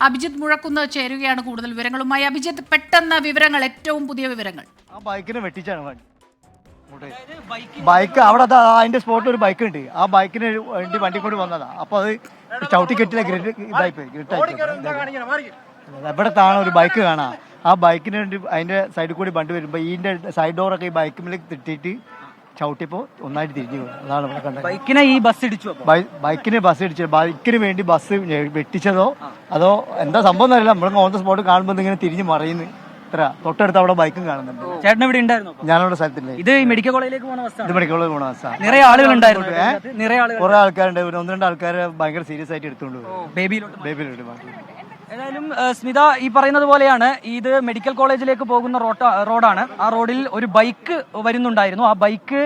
അഭിജിത്ത് മുഴക്കുന്ന് ചേരുകയാണ് കൂടുതൽ വിവരങ്ങളുമായി. അഭിജിത്ത്, പെട്ടെന്ന് വിവരങ്ങൾ, ഏറ്റവും പുതിയ വിവരങ്ങൾ. ആ ബൈക്കിനെ വെട്ടിച്ചാണ് വണ്ടി. ബൈക്ക് അവിടെ അതിന്റെ സ്പോട്ടിൽ ഒരു ബൈക്ക് ഉണ്ട്. ആ ബൈക്കിന് വേണ്ടി വണ്ടി കൊണ്ട് വന്നതാ. അപ്പൊ അത് ചവിട്ടിക്കെട്ടിലെ ഇതായിപ്പോയി. എവിടെ താണ ഒരു ബൈക്ക് കാണാം. ആ ബൈക്കിന് വേണ്ടി അതിന്റെ സൈഡിൽ കൂടി വണ്ടി വരുമ്പോ ഇതിന്റെ സൈഡ് ഡോറൊക്കെ ഈ ബൈക്കിൽ തിട്ടിട്ട് ചവിട്ടിയപ്പോ ഒന്നായിട്ട് തിരിഞ്ഞു പോകും. അതാണ് ഇവിടെ കണ്ടത്. ബൈക്കിനെ ബസ് ഇടിച്ചു. ബൈക്കിന് വേണ്ടി ബസ് വെട്ടിച്ചതോ അതോ എന്താ സംഭവം എന്നറിയില്ല. നമ്മൾ ഓൺ ദ സ്പോട്ട് കാണുമ്പോൾ ഇങ്ങനെ തിരിഞ്ഞ് മറിയുന്നു. ഇത്ര തൊട്ടടുത്ത് അവിടെ ബൈക്കും കാണുന്നുണ്ട്. ചേട്ടൻ ഇവിടെ ഉണ്ടായിരുന്നു? ഞാനവിടെ സ്ഥലത്തില്ല. ഇത് മെഡിക്കൽ കോളേജിലേക്ക് പോകുന്ന ബസ്സാണ്. ഇത് മെഡിക്കൽ കോളേജ് പോണ ബസ്സാണ്. നിറയെ ആളുകൾ ഉണ്ടായിരുന്നു. കുറെ ആൾക്കാരുണ്ട്. ഒന്ന് രണ്ട് ആൾക്കാരെ ഭയങ്കര സീരിയസ് ആയിട്ട് എടുത്തോണ്ട് പോകും. ബേബിയിലോട്ട്. ഏതായാലും സ്മിത ഈ പറയുന്നത് പോലെയാണ്, ഇത് മെഡിക്കൽ കോളേജിലേക്ക് പോകുന്ന റോഡാണ്. ആ റോഡിൽ ഒരു ബൈക്ക് വരുന്നുണ്ടായിരുന്നു. ആ ബൈക്ക്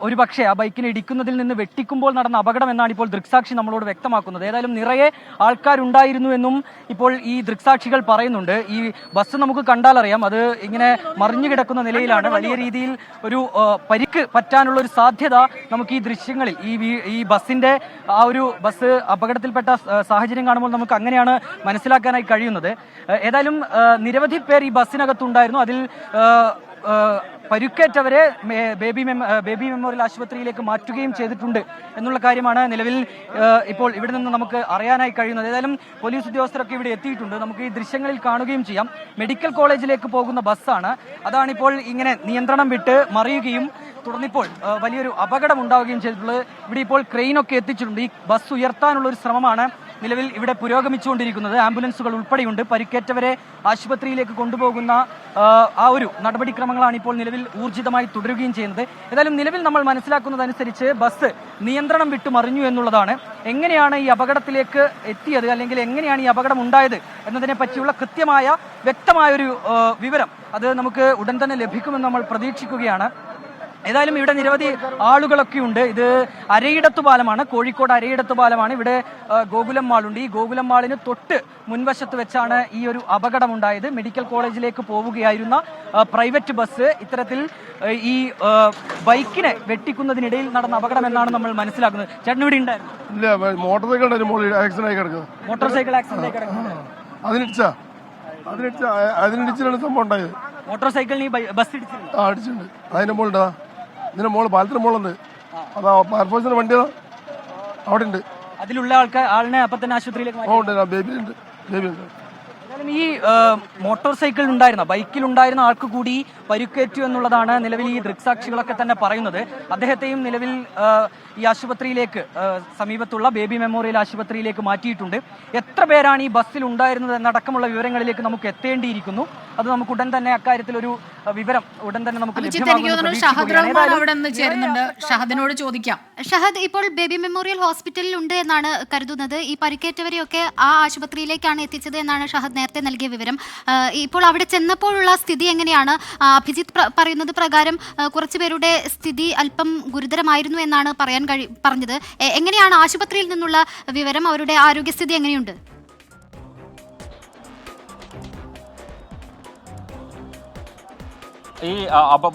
ഒരു പക്ഷേ ആ ബൈക്കിനെ ഇടിക്കുന്നതിൽ നിന്ന് വെട്ടിക്കുമ്പോൾ നടന്ന അപകടം എന്നാണ് ഇപ്പോൾ ദൃക്സാക്ഷി നമ്മളോട് വ്യക്തമാക്കുന്നത്. ഏതായാലും നിറയെ ആൾക്കാരുണ്ടായിരുന്നു എന്നും ഇപ്പോൾ ഈ ദൃക്സാക്ഷികൾ പറയുന്നുണ്ട്. ഈ ബസ് നമുക്ക് കണ്ടാൽ അറിയാം, അത് ഇങ്ങനെ മറിഞ്ഞു കിടക്കുന്ന നിലയിലാണ്. വലിയ രീതിയിൽ ഒരു പരിക്ക് പറ്റാനുള്ള ഒരു സാധ്യത നമുക്ക് ഈ ദൃശ്യങ്ങളിൽ ഈ ബസിന്റെ ആ ഒരു ബസ് അപകടത്തിൽപ്പെട്ട സാഹചര്യം കാണുമ്പോൾ നമുക്ക് അങ്ങനെയാണ് മനസ്സിലാക്കാൻ കഴിയുന്നത്. ഏതായാലും നിരവധി പേർ ഈ ബസ്സിനകത്തുണ്ടായിരുന്നു. അതിൽ പരുക്കേറ്റവരെ ബേബി മെമ്മോറിയൽ ആശുപത്രിയിലേക്ക് മാറ്റുകയും ചെയ്തിട്ടുണ്ട് എന്നുള്ള കാര്യമാണ് നിലവിൽ ഇപ്പോൾ ഇവിടെ നിന്ന് നമുക്ക് അറിയാനായി കഴിയുന്നത്. ഏതായാലും പോലീസ് ഉദ്യോഗസ്ഥരൊക്കെ ഇവിടെ എത്തിയിട്ടുണ്ട്. നമുക്ക് ഈ ദൃശ്യങ്ങളിൽ കാണുകയും ചെയ്യാം. മെഡിക്കൽ കോളേജിലേക്ക് പോകുന്ന ബസ്സാണ്. അതാണിപ്പോൾ ഇങ്ങനെ നിയന്ത്രണം വിട്ട് മറിയുകയും തുടർന്നിപ്പോൾ വലിയൊരു അപകടം ഉണ്ടാവുകയും ചെയ്തിട്ടുള്ളത്. ഇവിടെ ഇപ്പോൾ ക്രെയിനൊക്കെ എത്തിച്ചിട്ടുണ്ട്. ഈ ബസ് ഉയർത്താനുള്ള ഒരു ശ്രമമാണ് നിലവിൽ ഇവിടെ പുരോഗമിച്ചുകൊണ്ടിരിക്കുന്നത്. ആംബുലൻസുകൾ ഉൾപ്പെടെയുണ്ട്. പരിക്കേറ്റവരെ ആശുപത്രിയിലേക്ക് കൊണ്ടുപോകുന്ന ആ ഒരു നടപടിക്രമങ്ങളാണ് ഇപ്പോൾ നിലവിൽ ഊർജിതമായി തുടരുകയും ചെയ്യുന്നത്. ഏതായാലും നിലവിൽ നമ്മൾ മനസ്സിലാക്കുന്നതനുസരിച്ച് ബസ് നിയന്ത്രണം വിട്ടു മറിഞ്ഞു എന്നുള്ളതാണ്. എങ്ങനെയാണ് ഈ അപകടത്തിലേക്ക് എത്തിയത്, അല്ലെങ്കിൽ എങ്ങനെയാണ് ഈ അപകടം ഉണ്ടായത് എന്നതിനെ പറ്റിയുള്ള കൃത്യമായ വ്യക്തമായൊരു വിവരം അത് നമുക്ക് ഉടൻ തന്നെ ലഭിക്കുമെന്ന് നമ്മൾ പ്രതീക്ഷിക്കുകയാണ്. ഏതായാലും ഇവിടെ നിരവധി ആളുകളൊക്കെ ഉണ്ട്. ഇത് അരയിടത്തു പാലമാണ്, കോഴിക്കോട് അരയിടത്തു പാലമാണ്. ഇവിടെ ഗോകുലം മാളുണ്ട്. ഈ ഗോകുലം മാളിന് തൊട്ട് മുൻവശത്ത് വെച്ചാണ് ഈ ഒരു അപകടമുണ്ടായത്. മെഡിക്കൽ കോളേജിലേക്ക് പോവുകയായിരുന്ന പ്രൈവറ്റ് ബസ് ഇത്തരത്തിൽ ഈ ബൈക്കിനെ വെട്ടിക്കുന്നതിനിടയിൽ നടന്ന അപകടം എന്നാണ് നമ്മൾ മനസ്സിലാക്കുന്നത്. ചേട്ടൻ ഇവിടെ ഉണ്ടായിരുന്നു? ഇല്ല, മോട്ടോർ സൈക്കിൾ ആക്സിഡന്റ് ആയി കിടക്കുന്നത്. അതിനിടിച്ചാണ് സംഭവം ഉണ്ടായത്. മോട്ടോർ സൈക്കിളിന് ബസ് അടിച്ചിട്ടുണ്ട്. അതിന്റെ മുകളിൽ ഇതിന്റെ മുകളിൽ പാലത്തിന് മുകളിലുണ്ട്. അതാ ഫയർഫോഴ്സിന്റെ വണ്ടി അവിടെ ഉണ്ട്. അതിലുള്ള ആളിനെ അപ്പൊ തന്നെ ആശുപത്രിയിലേക്ക് ബേബി ഉണ്ട്. ഈ മോട്ടോർ സൈക്കിളിൽ ഉണ്ടായിരുന്ന ബൈക്കിലുണ്ടായിരുന്ന ആൾക്ക് കൂടി പരിക്കേറ്റു എന്നുള്ളതാണ് നിലവിൽ ഈ ദൃക്സാക്ഷികളൊക്കെ തന്നെ പറയുന്നത്. അദ്ദേഹത്തെയും നിലവിൽ ഈ ആശുപത്രിയിലേക്ക് സമീപത്തുള്ള ബേബി മെമ്മോറിയൽ ആശുപത്രിയിലേക്ക് മാറ്റിയിട്ടുണ്ട്. എത്ര പേരാണ് ഈ ബസ്സിൽ ഉണ്ടായിരുന്നത് എന്നടക്കമുള്ള വിവരങ്ങളിലേക്ക് നമുക്ക് എത്തേണ്ടിയിരിക്കുന്നു. അത് നമുക്ക് ഉടൻ തന്നെ അക്കാര്യത്തിൽ ഒരു വിവരം ഉടൻ തന്നെ നമുക്ക് ഷഹദിനോട് ചോദിക്കാം. ഷഹദ്, ഇപ്പോൾ ബേബി മെമ്മോറിയൽ ഹോസ്പിറ്റലിൽ ഉണ്ട് എന്നാണ് കരുതുന്നത്. ഈ പരിക്കേറ്റവരെയൊക്കെ ആ ആശുപത്രിയിലേക്കാണ് എത്തിച്ചത് എന്നാണ് ഷഹദ് നേരത്തെ നൽകിയ വിവരം. ഇപ്പോൾ അവിടെ ചെന്നപ്പോഴുള്ള സ്ഥിതി എങ്ങനെയാണ്? അഭിജിത്ത് പറയുന്നത് പ്രകാരം കുറച്ചുപേരുടെ സ്ഥിതി അല്പം ഗുരുതരമായിരുന്നു എന്നാണ് പറഞ്ഞത്. എങ്ങനെയാണ് ആശുപത്രിയിൽ നിന്നുള്ള വിവരം? അവരുടെ ആരോഗ്യസ്ഥിതി എങ്ങനെയുണ്ട്? ഈ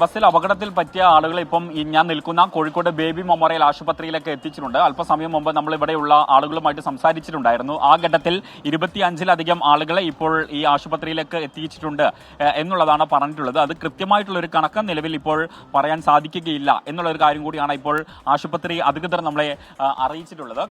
ബസ്സിൽ അപകടത്തിൽ പറ്റിയ ആളുകളെ ഇപ്പം ഞാൻ നിൽക്കുന്ന കോഴിക്കോട് ബേബി മെമ്മോറിയൽ ആശുപത്രിയിലേക്ക് എത്തിച്ചിട്ടുണ്ട്. അല്പസമയം മുമ്പ് നമ്മൾ ഇവിടെയുള്ള ആളുകളുമായിട്ട് സംസാരിച്ചിട്ടുണ്ടായിരുന്നു. ആ ഘട്ടത്തിൽ 25-ലധികം ആളുകളെ ഇപ്പോൾ ഈ ആശുപത്രിയിലേക്ക് എത്തിച്ചിട്ടുണ്ട് എന്നുള്ളതാണ് പറഞ്ഞിട്ടുള്ളത്. അത് കൃത്യമായിട്ടുള്ളൊരു കണക്ക് നിലവിൽ ഇപ്പോൾ പറയാൻ സാധിക്കുകയില്ല എന്നുള്ളൊരു കാര്യം കൂടിയാണ് ഇപ്പോൾ ആശുപത്രി അധികൃതർ നമ്മളെ അറിയിച്ചിട്ടുള്ളത്.